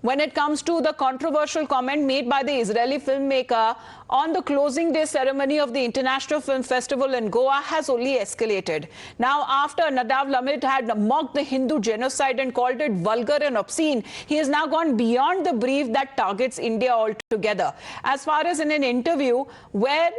when it comes to the controversial comment made by the Israeli filmmaker on the closing day ceremony of the International Film Festival in Goa has only escalated. Now, after Nadav Lamid had mocked the Hindu genocide and called it vulgar and obscene, he has now gone beyond the brief that targets India altogether. As far as in an interview where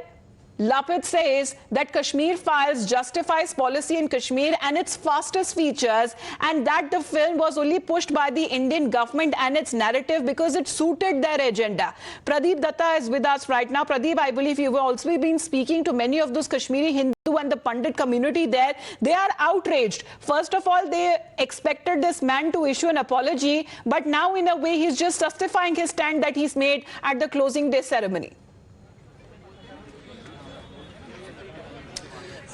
Lapid says that Kashmir Files justifies policy in Kashmir and its fastest features, and that the film was only pushed by the Indian government and its narrative because it suited their agenda. Pradeep Datta is with us right now. Pradeep, I believe you've also been speaking to many of those Kashmiri Hindu and the Pandit community there. They are outraged. First of all, they expected this man to issue an apology, but now in a way he's just justifying his stand that he's made at the closing day ceremony.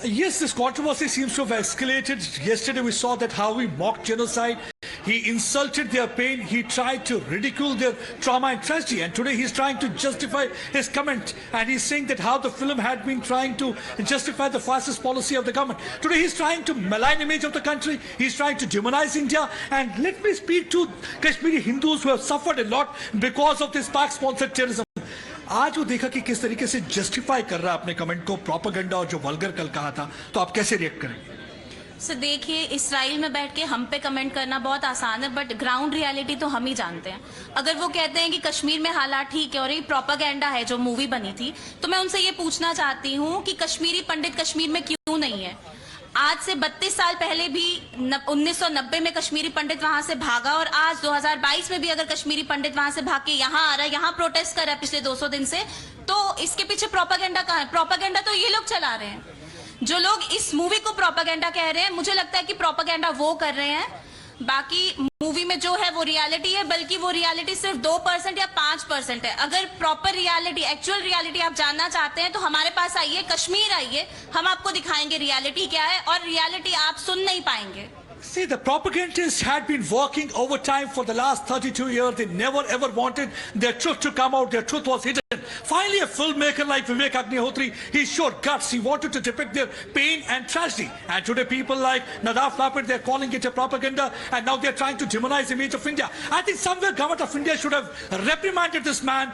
Yes, this controversy seems to have escalated. Yesterday we saw that how he mocked genocide, he insulted their pain, he tried to ridicule their trauma and tragedy, and today he's trying to justify his comment, and he's saying that how the film had been trying to justify the fascist policy of the government. Today he's trying to malign image of the country, he's trying to demonize India, and let me speak to Kashmiri Hindus who have suffered a lot because of this Pak-sponsored terrorism. आज वो देखा कि किस तरीके से justify कर रहा है अपने कमेंट को, प्रोपेगेंडा और जो वल्गर कल कहा था, तो आप कैसे रिएक्ट करेंगे? सर देखिए, इसराइल में बैठ के हम पे कमेंट करना बहुत आसान है, बट ग्राउंड रियलिटी तो हम ही जानते हैं। अगर वो कहते हैं कि कश्मीर में हालात ठीक है और ये प्रोपेगेंडा है जो मूवी बनी थी, तो मैं उनसे ये पूछना चाहती हूँ कि कश्मीरी पंडित कश्मीर में क्यों नहीं है? आज से 32 साल पहले भी 1990 में कश्मीरी पंडित वहां से भागा, और आज 2022 में भी अगर कश्मीरी पंडित वहां से भाग के यहाँ आ रहा है, यहाँ प्रोटेस्ट कर रहा है पिछले 200 दिन से, तो इसके पीछे प्रोपेगेंडा कहाँ है? प्रोपेगेंडा तो ये लोग चला रहे हैं। जो लोग इस मूवी को प्रोपेगेंडा कह रहे हैं, मुझे लगता है कि प्रोपेगेंडा वो कर रहे हैं, बाकी मूवी में जो है वो रियलिटी है, बल्कि वो रियलिटी सिर्फ 2% या 5% है। अगर प्रॉपर रियलिटी, एक्चुअल रियलिटी आप जानना चाहते हैं तो हमारे पास आइए, कश्मीर आइए, हम आपको दिखाएंगे रियलिटी क्या है, और रियलिटी आप सुन नहीं पाएंगे। See, the propagandists had been working overtime for the last 32 years. They never ever wanted their truth to come out. Their truth was hidden. Finally, a filmmaker like Vivek Agnihotri, he showed guts. He wanted to depict their pain and tragedy. And today, people like Nadav Lapid, they're calling it a propaganda, and now they're trying to demonize the image of India. I think somewhere government of India should have reprimanded this man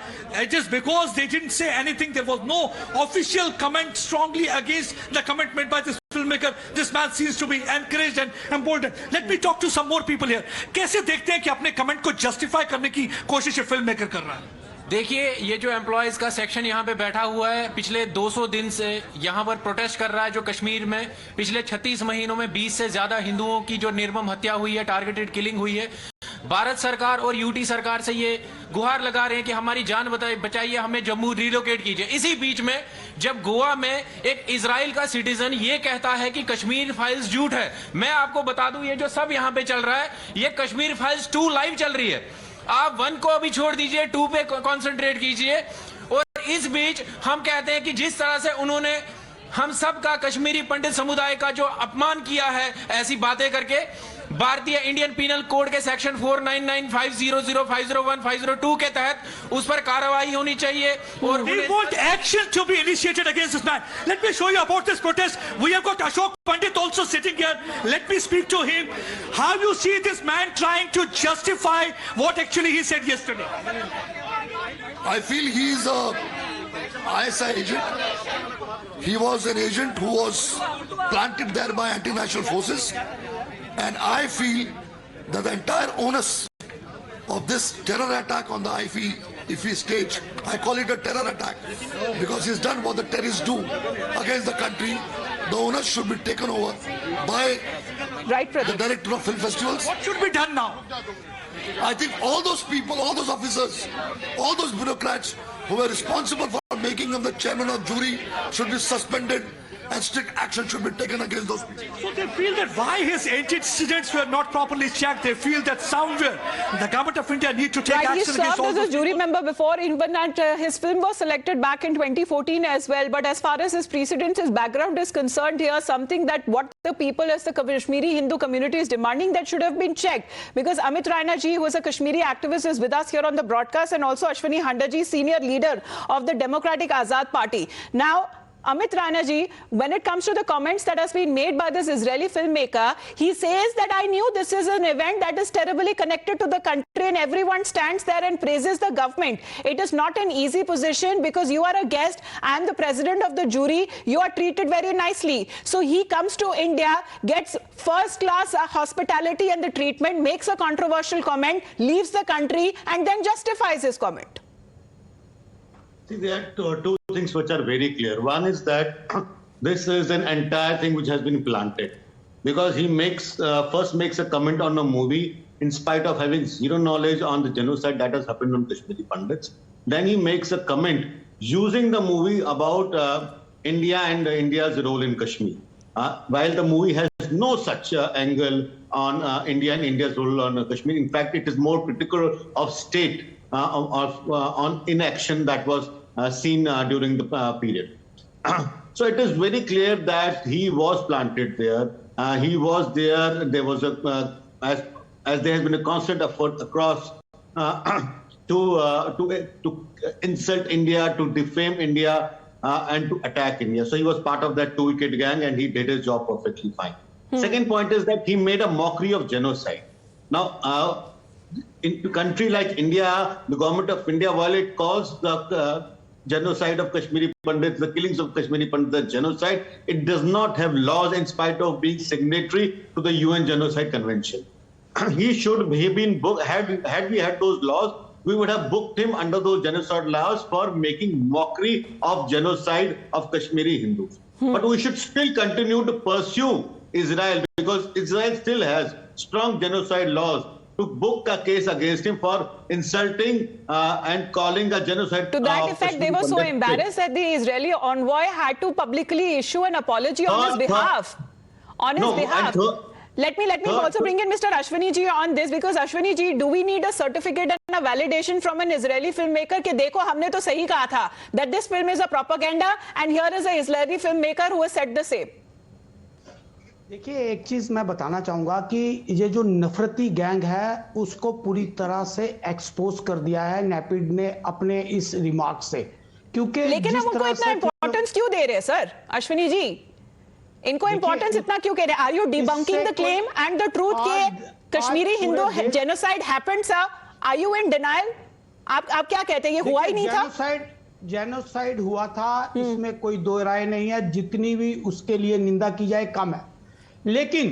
just because they didn't say anything. There was no official comment strongly against the comment made by this filmmaker. This man seems to be encouraged and emboldened. Let me talk to some more people here. कैसे देखते हैं कि अपने comment को justify करने की कोशिश film maker कर रहा है? देखिए, ये जो एम्प्लॉयज का सेक्शन यहाँ पे बैठा हुआ है, पिछले 200 दिन से यहाँ पर प्रोटेस्ट कर रहा है। जो कश्मीर में पिछले 36 महीनों में 20 से ज्यादा हिंदुओं की जो निर्मम हत्या हुई है, टारगेटेड किलिंग हुई है। भारत सरकार और यूटी सरकार से ये गुहार लगा रहे हैं कि हमारी जान बचाइए, हमें जम्मू रिलोकेट कीजिए। इसी बीच में जब गोवा में एक इजराइल का सिटीजन ये कहता है कि कश्मीर फाइल्स झूठ है, मैं आपको बता दूं ये जो सब यहाँ पे चल रहा है, ये कश्मीर फाइल्स 2 लाइव चल रही है। आप 1 को अभी छोड़ दीजिए, 2 पे कॉन्सेंट्रेट कीजिए। और इस बीच हम कहते हैं कि जिस तरह से उन्होंने हम सब का, कश्मीरी पंडित समुदाय का जो अपमान किया है ऐसी बातें करके, भारतीय इंडियन पीनल कोड के सेक्शन 499, 500, 501, 502 के तहत उस पर कार्रवाई होनी चाहिए। और they want action to be initiated against this man. Let me show you about this protest. We have got Ashok Pandit also sitting here. Let me speak to him. How you see this man trying to justify what actually he said yesterday? I feel he is a ISI agent. He was an agent who was planted there by anti-national forces. And I feel that the entire onus of this terror attack on the IFE stage, I call it a terror attack because he's done what the terrorists do against the country. The onus should be taken over by the director of film festivals. What should be done now? I think all those people, all those officers, all those bureaucrats who were responsible for making him the chairman of jury should be suspended, and strict action should be taken against those people. So they feel that why his antecedents were not properly checked, they feel that somewhere the government of India need to take action against all those people. He served as a jury member before, even that his film was selected back in 2014 as well. But as far as his precedents, his background is concerned here, something that what the people as the Kashmiri Hindu community is demanding, that should have been checked. Because Amit Raina ji, who is a Kashmiri activist, is with us here on the broadcast, and also Ashwini Handa ji, senior leader of the Democratic Azad Party. Now, Amit Rana ji, when it comes to the comments that has been made by this Israeli filmmaker, he says that I knew this is an event that is terribly connected to the country and everyone stands there and praises the government. It is not an easy position because you are a guest. I am the president of the jury. You are treated very nicely. So he comes to India, gets first class hospitality and the treatment, makes a controversial comment, leaves the country and then justifies his comment. See, there are two things which are very clear. One is that this is an entire thing which has been planted, because he first makes a comment on a movie in spite of having zero knowledge on the genocide that has happened on Kashmiri Pandits. Then he makes a comment using the movie about India and India's role in Kashmir, while the movie has no such angle on India and India's role on Kashmir. In fact, it is more critical of state on inaction that was seen during the period. So it is very clear that he was planted there. He was there. There was as there has been a constant effort across to insult India, to defame India, and to attack India. So he was part of that two-wicket gang, and he did his job perfectly fine. Second point is that he made a mockery of genocide. Now, in a country like India, the government of India, while it calls the genocide of Kashmiri Pandits, the killings of Kashmiri Pandits, the genocide, it does not have laws in spite of being signatory to the UN Genocide Convention. He should have been booked. Had we had those laws, we would have booked him under those genocide laws for making mockery of genocide of Kashmiri Hindus. But we should still continue to pursue Israel, because Israel still has strong genocide laws, to book a case against him for insulting and calling a genocide. To that effect, they were so embarrassed that the Israeli envoy had to publicly issue an apology on his behalf. Let me also bring in Mr. Ashwini ji on this, because Ashwini ji, do we need a certificate and a validation from an Israeli filmmaker कि देखो हमने तो सही कहा था, that this film is a propaganda and here is a Israeli filmmaker who has said the same? देखिए, एक चीज मैं बताना चाहूंगा कि ये जो नफरती गैंग है उसको पूरी तरह से एक्सपोज कर दिया है नैपिड ने अपने इस रिमार्क से, क्योंकि लेकिन हम उनको इतना इंपॉर्टेंस क्यों दे रहे हैं सर? अश्विनी जी, इनको इंपॉर्टेंस इतना क्यों कह रहे हैं? Are you debunking the claim and the truth के Kashmiri Hindu genocide happened sir? Are you in denial? आप क्या कहते हैं, ये हुआ ही नहीं था? जेनोसाइड हुआ था, इसमें कोई दो राय नहीं है। जितनी भी उसके लिए निंदा की जाए कम है, लेकिन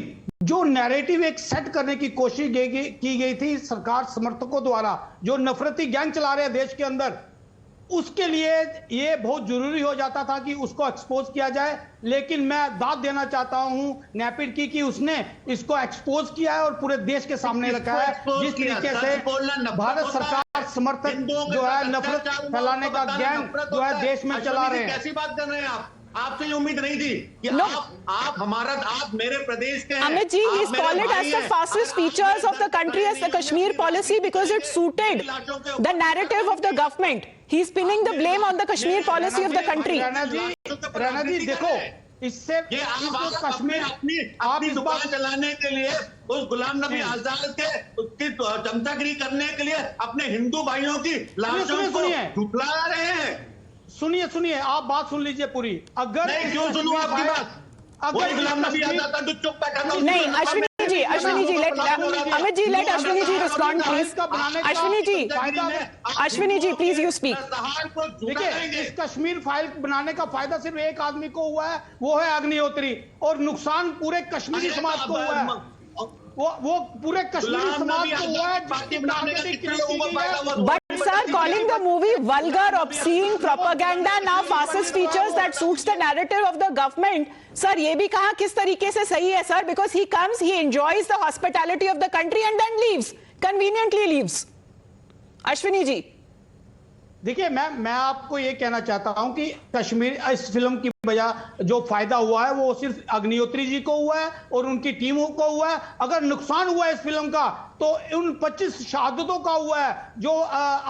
जो नैरेटिव एक सेट करने की कोशिश की गई थी सरकार समर्थकों द्वारा, जो नफरती गैंग चला रहे हैं देश के अंदर, उसके लिए ये बहुत जरूरी हो जाता था कि उसको एक्सपोज किया जाए। लेकिन मैं दाद देना चाहता हूं नैपिड की कि उसने इसको एक्सपोज किया है और पूरे देश के सामने रखा है। जिस तरीके से भारत सरकार समर्थक जो है नफरत फैलाने का गैंग जो है देश में चला रहे हैं। कैसी बात कर रहे हैं आप? आपसे ये उम्मीद नहीं थी कि आप मेरे प्रदेश के हैं। Amit ji, he's called it as the fastest features of the country as the Kashmir policy because it suited the narrative of the government. He's pinning the blame on the Kashmir policy of the country. Rana ji देखो, इससे कश्मीर अपनी दुकान चलाने के लिए उस गुलाम नबी आजाद के उसकी चमचागिरी करने के लिए अपने हिंदू भाइयों की लाशों को झुठला रहे हैं। सुनिए, आप बात सुन लीजिए पूरी। अगर क्यों सुनूं आपकी बात? अगर गुलाम नबी आजाद का चुप बैठा था। नहीं, Ashwini ji, Amit ji, let Ashwini ji respond, please. Ashwini ji, please you speak. देखिए, इस कश्मीर फाइल बनाने का फायदा सिर्फ एक आदमी को हुआ है, वो है अग्निहोत्री, और नुकसान पूरे कश्मीरी समाज को हुआ है। वो पूरे कश्मीरी समाज को हुआ है। But sir, calling the movie vulgar, obscene, propaganda, now fascist features that suits the narrative of the government, sir, ये भी कहा किस तरीके से सही है sir? Because he comes, he enjoys the hospitality of the country and then leaves, conveniently leaves. Ashwini ji. देखिए, मैं आपको ये कहना चाहता हूं कि कश्मीर इस फिल्म की वजह जो फायदा हुआ है वो सिर्फ अग्निहोत्री जी को हुआ है और उनकी टीमों को हुआ है। अगर नुकसान हुआ है इस फिल्म का तो उन 25 शहादतों का हुआ है जो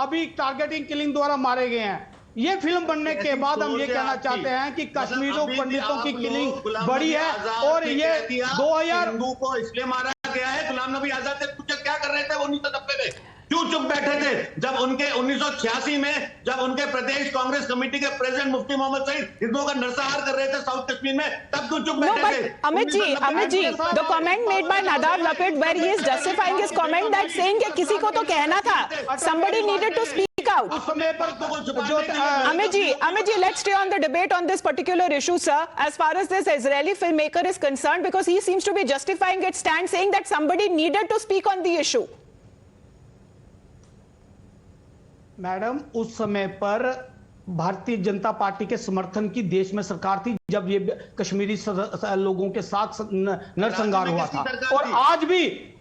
अभी टारगेटिंग किलिंग द्वारा मारे गए हैं। ये फिल्म बनने के बाद हम ये कहना चाहते हैं कि कश्मीरों पंडितों की किलिंग बड़ी है और ये 2000 को इसलिए मारा गया है। गुलाम नबी आजाद से पूछे क्या कर रहे थे वो 1990 में? क्यों चुप बैठे थे जब उनके 1986 में जब उनके प्रदेश कांग्रेस कमेटी के प्रेसिडेंट मुफ्ती मोहम्मद सईद हिंदुओं का नरसंहार कर रहे थे साउथ कश्मीर में, तब क्यों चुप No, बैठे थे? but Amit ji, the comment made by Nadav Lapid where he is justifying his comment that saying कि किसी को तो कहना था, somebody needed to speak out. उस समय पर तो जो Amit ji, let's stay on the debate on this particular issue, sir. As far as this Israeli filmmaker is concerned, because he seems to be justifying its stand, saying that somebody needed to speak on the issue. Madam, उस समय पर Bharatiya Janata party के समर्थन की देश में सरकार थी जब ये कश्मीरी लोगों के साथ नरसंहार हुआ था। और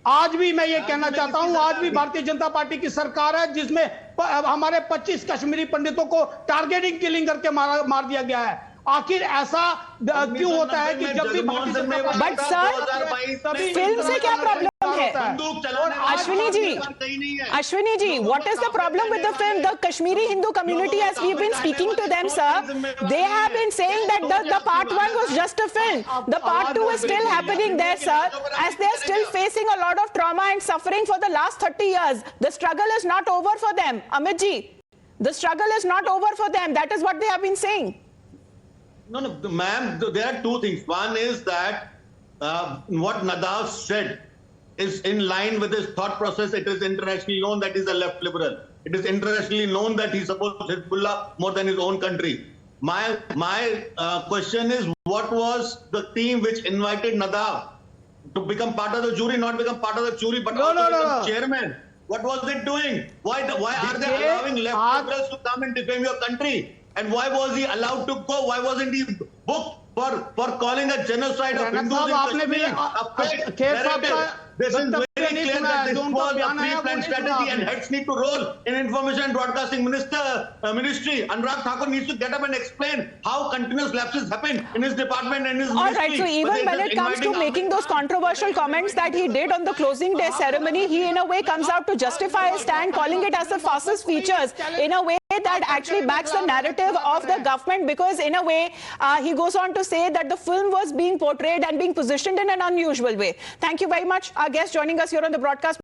आज भी मैं ये कहना चाहता हूं, आज भी भारतीय जनता पार्टी की सरकार है जिसमें हमारे 25 कश्मीरी पंडितों को टारगेटिंग किलिंग करके मार दिया गया है। आखिर ऐसा क्यों होता है कि जब भी बट सर, फिल्म से क्या प्रॉब्लम है? Ashwini ji, what is the problem with the film? The Kashmiri Hindu community, as we've been speaking to them, sir, they have been saying that the part 1 was just a film. The part 2 is still happening there, sir, as they are still facing a lot of trauma and suffering for the last 30 years. The struggle is not over for them. Amit ji, the struggle is not over for them. That is what they have been saying. No, ma'am, there are two things. One is that what Nadav said is in line with his thought process. It is internationally known that he's a left liberal. It is internationally known that he supports Hezbollah more than his own country. My question is, what was the team which invited Nadav to become part of the jury, not become part of the jury, but also become chairman? What was it doing? Why are they allowing left liberals to come and defame your country? And why was he allowed to go? Why wasn't he booked for calling a genocide of Hindus in Kashmir? This is very clear that this was a pre-planned strategy and heads need to roll in Information and Broadcasting Ministry. Anurag Thakur needs to get up and explain how continuous lapses happen in his department and his ministry. All right, so even when it comes to making those controversial comments that he did on the closing day ceremony, he in a way comes out to justify his stand, calling it as the fascist features in a way that actually backs the narrative of the government, because in a way he goes on to say that the film was being portrayed and being positioned in an unusual way. Thank you very much, our guest joining us here on the broadcast.